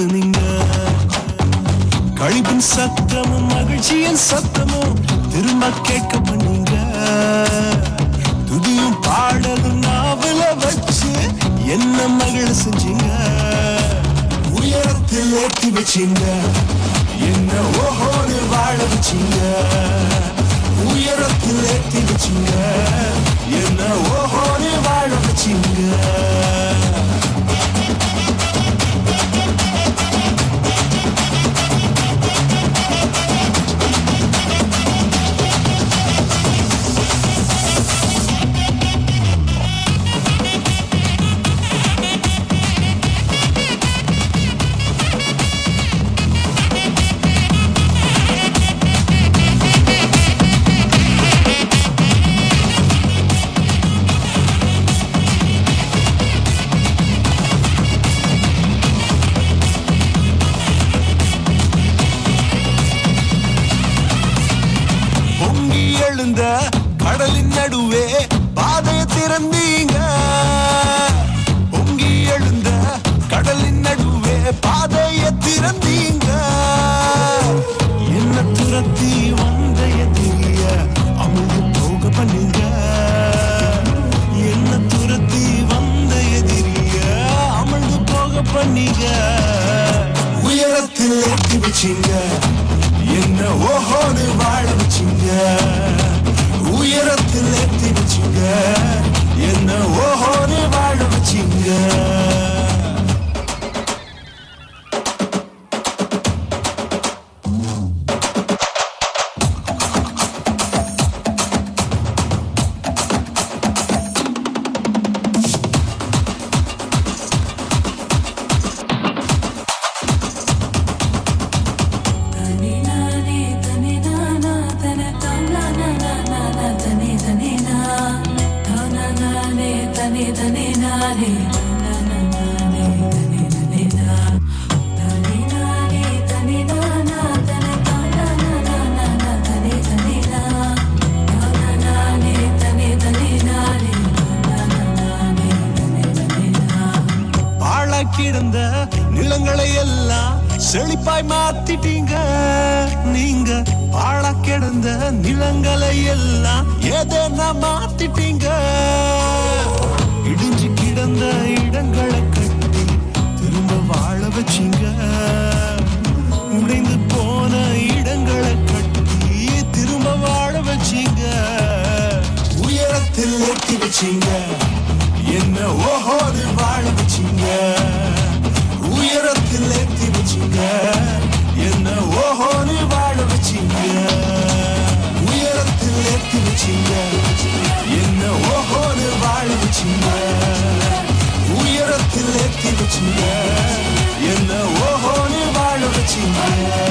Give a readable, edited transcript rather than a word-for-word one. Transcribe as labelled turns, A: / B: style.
A: மாத்துனீங்க. கழிப்பின் சத்தமும் மகிழ்ச்சியின் சத்தமும் திரும்ப கேட்க பண்ணீங்க. துதியும் பாடலும் நாவல வச்சு என்ன மகிழ செஞ்சீங்க. உயரத்தில் ஏற்றி வச்சீங்க, என்ன ஓஹோடு வாழ வச்சீங்க. உயரத்தில் ஏற்றி வச்சீங்க, என்ன ஓஹோடு வாழ வச்சீங்க. எழுந்த கடலின் நடுவே பாதையை திறந்தீங்க. பொங்கி எழுந்த கடலின் நடுவே பாதையை திறந்தீங்க. என்ன துரத்தி வந்த எதிரிய அமுது போக பண்ணீங்க. என்ன துரத்தி வந்த எதிரிய அமுது போக பண்ணீங்க. உயரத்தில் ஏற்றி வச்சீங்க, என்ன ஓஹோடு வாழ வச்சீங்க. உயரத்தில் ஏற்றி வச்சீங்க, என்ன ஓஹோடு வாழ வச்சீங்க. கிடந்த நிலங்களை எல்லாம் செழிப்பாய் மாத்திட்டீங்க. நீங்க பாழ கிடந்த நிலங்களை எல்லாம் ஏதேனா மாத்திட்டீங்க. இடிஞ்சு கிடந்த இடங்களை கட்டி திரும்ப வாழ வச்சீங்க. உடைந்து போன இடங்களை கட்டி திரும்ப வாழ வச்சீங்க. உயரத்தில் ஏற்றி வச்சீங்க, என்ன ஓஹோடு வாழ வச்சீங்க. உயரத்தில் ஏற்றி வச்சீங்க, என்ன ஓஹோடு வாழ வச்சீங்க. உயரத்தில் ஏற்றி வச்சீங்க, என்ன ஓஹோடு வாழ வச்சீங்க. உயரத்தில் ஏற்றி வச்சீங்க, என்ன ஓஹோடு வாழ வச்சீங்க.